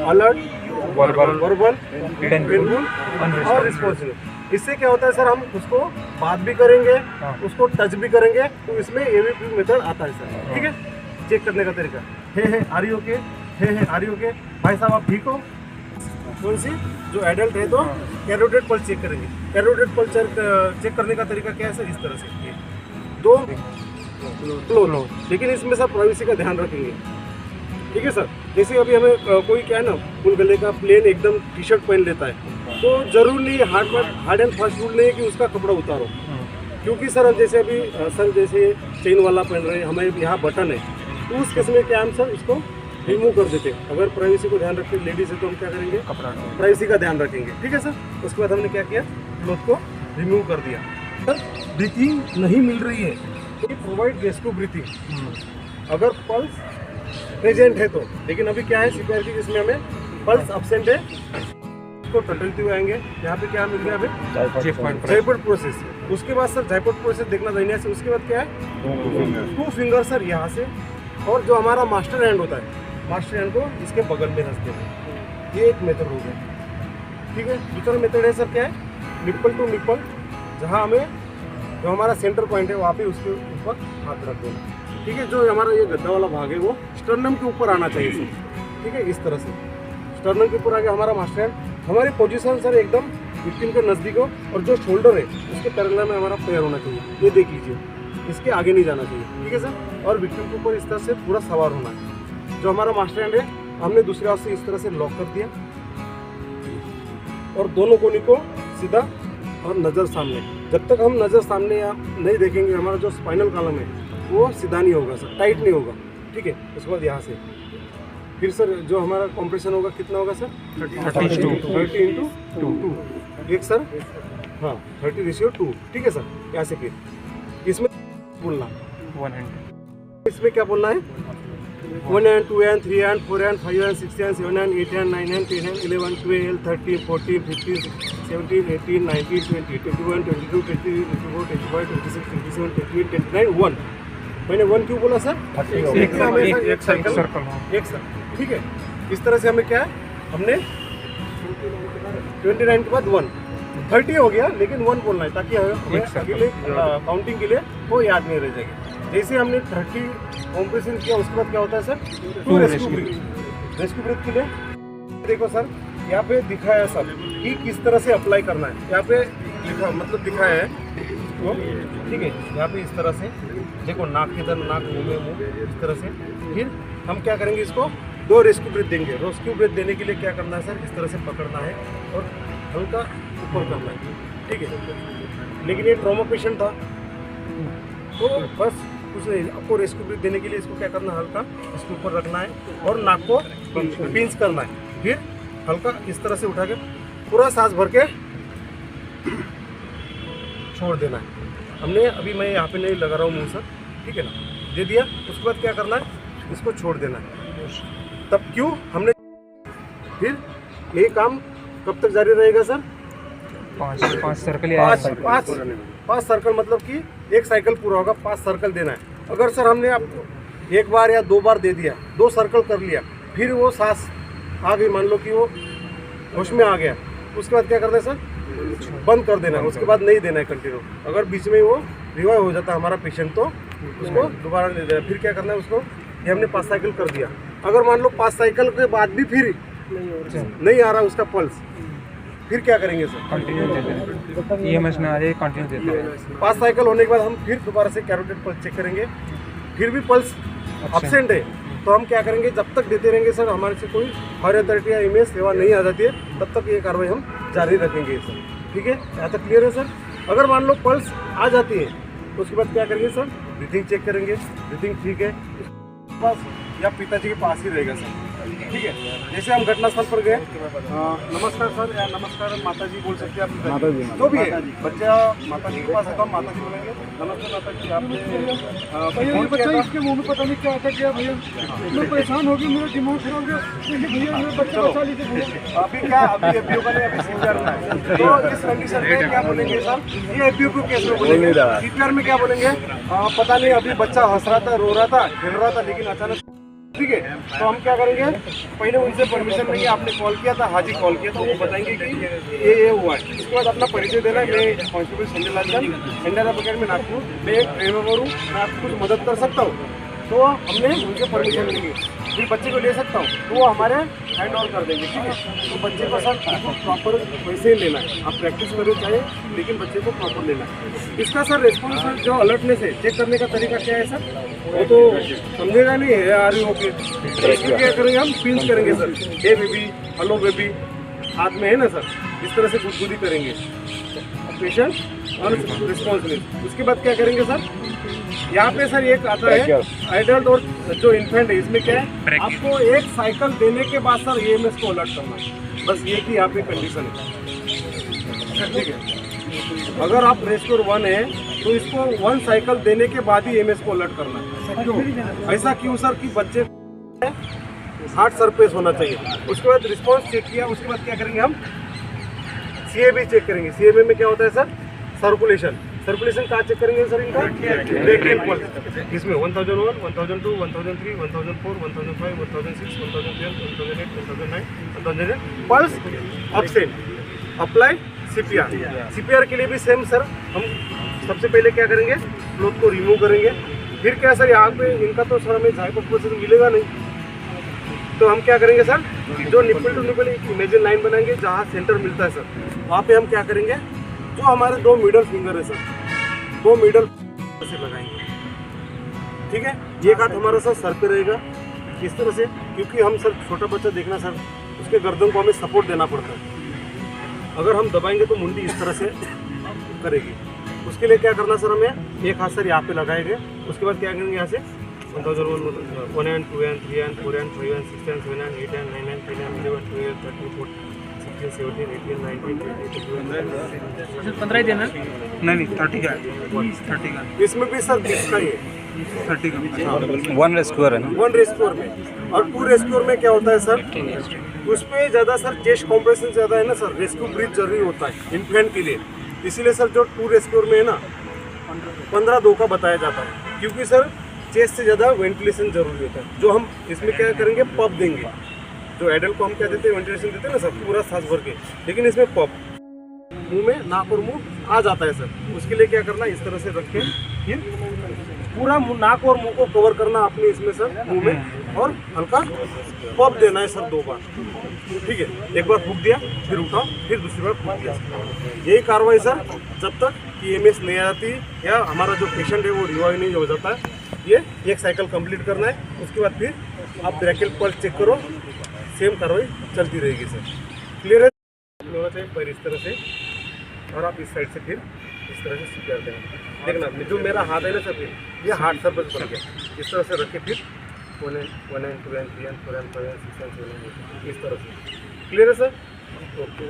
Alert, verbal, painful और responsive. इससे क्या होता है सर, हम उसको बात भी करेंगे, उसको टच भी करेंगे, तो इसमें एवीपी मेथड आता है सर। ठीक है, चेक करने का तरीका, hey are you okay, hey are you okay, भाई साहब आप ठीक हो। कौन सी जो एडल्ट है तो कैरोटिड पल्स चेक करेंगे। कैरोटिड पल्स चेक करने का तरीका क्या है सर, इस तरह से, ये दो फ्लो, लेकिन इसमें सब प्राइवेसी का ध्यान रखेंगे। ठीक है सर, जैसे अभी हमें कोई क्या है ना, फुल गले का प्लेन एकदम टी शर्ट पहन लेता है, तो जरूर नहीं हार्ड एंड फास्ट रूल नहीं है कि उसका कपड़ा उतारो, क्योंकि सर जैसे अभी सर जैसे चेन वाला पहन रहे हैं, हमें यहाँ बटन है, तो उस केस में क्या हम सर इसको रिमूव कर देते हैं। अगर प्राइवेसी को ध्यान रखते लेडीज है तो हम क्या करेंगे, कपड़ा प्राइवेसी का ध्यान रखेंगे। ठीक है सर, उसके बाद हमने क्या किया, क्लॉथ को रिमूव कर दिया। सर ब्रीथिंग नहीं मिल रही है तो प्रोवाइड रेस्क्यू ब्रीथिंग, अगर पल्स प्रेजेंट है तो। लेकिन अभी क्या है सीपीआर की, जिसमें हमें पल्स एब्सेंट है, इसको टटलते हुए आएंगे। यहाँ पे क्या मिल गया हमें, जाइपोर्ट प्रोसेस। उसके बाद सर जाइपोर्ट प्रोसेस देखना चाहिए से। उसके बाद क्या है, 2 फिंगर सर यहाँ से, और जो हमारा मास्टर हैंड होता है, मास्टर हैंड को इसके बगल में रखते हैं। ये एक मेथड हो गया। ठीक है, दूसरा मेथड है सर क्या है, निप्पल टू निप्पल, जहाँ हमें जो हमारा सेंटर पॉइंट है वहाँ पे उसके ऊपर हाथ रख देना। ठीक है, जो हमारा ये गद्दा वाला भाग है वो स्टर्नम के ऊपर आना चाहिए सर। ठीक है, इस तरह से स्टर्नम के ऊपर आ गया हमारा मास्टर हैंड। हमारी पोजीशन सर एकदम विक्टिम के नज़दीक हो, और जो शोल्डर है उसके पैरेलल में हमारा पैर होना चाहिए। ये देख लीजिए, इसके आगे नहीं जाना चाहिए। ठीक है सर, और विक्टिम के ऊपर इस तरह से पूरा सवार होना है। जो हमारा मास्टर हैंड है हमने दूसरे हाथ से इस तरह से लॉक कर दिया, और दोनों कोनी को सीधा और नज़र सामने। जब तक हम नज़र सामने या नहीं देखेंगे, हमारा जो स्पाइनल कॉलम है वो सीधा नहीं होगा सर, टाइट नहीं होगा। ठीक है, उसके बाद यहाँ से फिर सर जो हमारा कॉम्प्रेशन होगा कितना होगा सर, 30:2 एक सर, हाँ 30:2। ठीक है सर, यहाँ से फिर इसमें बोलना 1 hand, इसमें क्या बोलना है, 1 and 2 and 3 and 4 and 5 and 6 and 7 and 8 and 9 and 10 and 11, 12, 13, 14, 15, 17, 18, 19, 20, 21, 22, 23, 24, 25, 26, 27, 28, 29, 1। मैंने 1 क्यों बोला सर, एक सर्कल, एक सर। ठीक है, इस तरह से हमें क्या है, हमने 29 के बाद 1, 30 हो गया, लेकिन 1 बोलना है ताकि हमें अगले काउंटिंग के लिए वो याद नहीं रह जाएगी। जैसे हमने 30 कॉम्प्रेशन किया, उसके बाद क्या होता है सर, 2 रेस्क्यू ब्रीथ के लिए देखो सर, यहाँ पे दिखाया सर कि किस तरह से अप्लाई करना है। यहाँ पे लिखा मतलब दिखाया है तो, ठीक है, यहाँ पे इस तरह से देखो, नाक के इधर नाक, मुँह में मुँह, इस तरह से। फिर हम क्या करेंगे, इसको 2 रेस्क्यू ब्रीथ देंगे। रेस्क्यू ब्रीथ देने के लिए क्या करना है सर, इस तरह से पकड़ना है और हल्का ऊपर करना है। ठीक है, लेकिन ये ट्रॉमा पेशेंट था तो बस कुछ नहीं, आपको रेस्क्यू ब्रीथ देने के लिए इसको क्या करना है, हल्का इसके ऊपर रखना है और नाक को पिंच करना है। फिर हल्का इस तरह से उठा के पूरा सांस भर के छोड़ देना है। हमने अभी, मैं यहाँ पे नहीं लगा रहा हूँ मुँह सर, ठीक है ना, दे दिया। उसके बाद क्या करना है, इसको छोड़ देना है। तब क्यों हमने, फिर यही काम कब तक जारी रहेगा सर, 5 सर्कल, 5 सर्कल, मतलब कि एक साइकिल पूरा होगा, 5 सर्कल देना है। अगर सर हमने आपको 1 बार या 2 बार दे दिया, 2 सर्कल कर लिया, फिर वो सांस आ गई, मान लो कि वो होश में आ गया, उसके बाद क्या करना है सर, बंद कर देना है। उसके बाद नहीं देना है कंटिन्यू। अगर बीच में वो रिवाइव हो जाता है हमारा पेशेंट तो उसको दोबारा नहीं देना। फिर क्या करना है, उसको ये हमने 5 साइकिल कर दिया। अगर मान लो 5 साइकिल के बाद भी फिर नहीं आ रहा उसका पल्स, फिर क्या करेंगे सर, कंटिन्यू देते हैं, EMS में आ जाए, कंटिन्यू देते हैं। 5 साइकिल होने के बाद हम फिर दोबारा से कैरोटिड पल्स चेक करेंगे। फिर भी पल्स एब्सेंट है तो हम क्या करेंगे, जब तक देते रहेंगे सर, हमारे से कोई हायर अथॉरिटी या इमेज सेवा नहीं आ जाती है, तब तक ये कार्रवाई हम जारी रखेंगे सर। ठीक है, यहाँ तक क्लियर है सर। अगर मान लो पल्स आ जाती है तो उसके बाद क्या करेंगे सर, ब्रीथिंग चेक करेंगे। ब्रीथिंग ठीक है, पास या पिताजी के पास ही रहेगा सर। ठीक है, जैसे हम घटनास्थल पर गए, नमस्कार सर या नमस्कार माता जी बोल सकते हैं आप, माता जी जो भी है, बच्चा माता जी के पास है तो हम माता जी बोलेंगे, नमस्ते माता जी। आपने बच्चा इसके मुंह में पता नहीं क्या अटक गया भैया, मैं परेशान हो गया, मेरा दिमाग खराब हो गया भैया, मेरा बच्चा बचा लीजिए भैया। अभी क्या, अभी एफबीओ का नहीं, अभी सीपीआर में है। तो इस कंडीशन में क्या बोलेंगे सर, ये एफबीओ के केस में बोलेंगे। सीपीआर में क्या बोलेंगे, पता नहीं, अभी बच्चा हंस रहा था, रो रहा था, खेल रहा था, लेकिन अचानक ठीक है, तो हम क्या करेंगे, पहले उनसे परमिशन लेंगे। आपने कॉल किया था, हाजी कॉल किया था, वो बताएंगे कि ये हुआ है। उसके बाद अपना परिचय देना है। मैं constable Sanjay Lal Chand, India academy Nagpur, मैं एक ट्रेनर हूँ, मैं आपको कुछ मदद कर सकता हूँ। तो हमने उनसे परमिशन लेंगे, फिर बच्चे को ले सकता हूँ, तो वो हमारे हैंड ओवर कर देंगे। ठीक है, तो बच्चे को सर प्रॉपर वैसे ही लेना है। आप प्रैक्टिस करें चाहे, लेकिन बच्चे को प्रॉपर लेना है। इसका सर रिस्पॉन्स जो अलर्टनेस है, चेक करने का तरीका क्या है सर, वो तो समझेगा नहीं है यार ओके। तो इसमें क्या करेंगे, हम पिंच करेंगे सर, हे बेबी, हेलो बेबी, हाथ में है ना सर, इस तरह से गुदगुदी करेंगे पेशेंट और रिस्पॉन्स। उसके बाद क्या करेंगे सर, यहाँ पे सर एक आता है एडल्ट और जो इन्फेंट है, इसमें क्या है, आपको एक साइकिल देने के बाद सर EMS को अलर्ट करना है। बस ये कि यहाँ पे कंडीशन है। ठीक है, अगर आप रेस्क्योर 1 है तो इसको 1 साइकिल देने के बाद ही EMS को अलर्ट करना है। ऐसा क्यों सर, कि बच्चे हार्ट सरफेस होना चाहिए। उसके बाद रिस्पॉन्स चेक किया, उसके बाद क्या करेंगे, हम CAB चेक करेंगे। CAB में क्या होता है सर, सर्कुलेशन। सर्कुलेशन कहाँ चेक करेंगे सर, इनका ब्रेकियल पल्स। इसमें 1001, 1002, 1003, 1004, 1005, 1006, 1007, 1008, 1009, 1010 पल्स अब्सेंट। अप्लाई CPR के लिए भी सेम सर, हम सबसे पहले क्या करेंगे, क्लोथ को रिमूव करेंगे। फिर क्या सर, यहाँ पे इनका तो सर हमें जायकोप्रोसेस मिलेगा नहीं, तो हम क्या करेंगे सर, जो निपल टू निपल एक इमेजिन लाइन बनाएंगे, जहाँ सेंटर मिलता है सर, वहाँ पे हम क्या करेंगे, जो हमारे 2 मिडल फिंगर है सर, 2 मिडल से लगाएंगे। ठीक है, एक हाथ हमारा सर पे रहेगा इस तरह से, क्योंकि हम सर छोटा बच्चा देखना सर, उसके गर्दन को हमें सपोर्ट देना पड़ता है। अगर हम दबाएंगे तो मुंडी इस तरह से करेगी। उसके लिए क्या करना सर, हमें एक हाथ सर यहाँ पे लगाएंगे। उसके बाद क्या करेंगे, यहाँ से 1001, 1 and 2 and 3 and 4 and 5 and 6 and 7 and 8 and 9 and 10 and 11, 12, 13, 14, 16, 17, 18, 19, 20, 21, 15 ही देना, नहीं 30 का, 30 का। इसमें भी सर 20 का ही है, 30 का। 1 रेस्क्यूअर है ना, 1 रेस्क्यूअर में। और 2 रेस्क्यूअर में क्या होता है सर, उसमें ज़्यादा सर चेस्ट कॉम्प्रेशन ज़्यादा है ना सर, रेस्क्यू ब्रीथ जरूरी होता है इन्फेंट के लिए। इसीलिए सर जो 2 रेस्क्यूअर में है ना, 15-2 का बताया जाता है, क्योंकि सर चेस्ट से ज़्यादा वेंटिलेशन जरूरी होता है। जो हम इसमें क्या करेंगे, पप देंगे। जो एडल्ट को हम क्या देते हैं, वेंटिलेशन देते हैं ना सर, पूरा सांस भर के, लेकिन इसमें पप मुंह में, नाक और मुंह आ जाता है सर। उसके लिए क्या करना, इस तरह से रख के फिर पूरा नाक और मुंह को कवर करना अपने इसमें सर, मुंह में, और हल्का पप देना है सर 2 बार। ठीक है, एक बार फूंक दिया, फिर उठाओ, फिर दूसरी बार फूंक दिया। यही कार्रवाई सर जब तक कि EMS नहीं आ जाती या हमारा जो पेशेंट है वो रिवाइव नहीं हो जाता है, ये एक साइकिल कंप्लीट करना है। उसके बाद फिर आप ब्रेकियल पल्स चेक करो, सेम कार्रवाई चलती रहेगी सर। क्लियर है, होना चाहिए पैर इस तरह से, और आप इस साइड से फिर इस तरह से CPR देंगे। देखना जो मेरा हाथ है ना सर, फिर ये हार्ट सरफेस बन गया, इस तरह से रखे, फिर 1 and 2 and 3 and 4 and 5 and 6 and 7 and 8 इस तरह से। क्लियर है सर, ओके।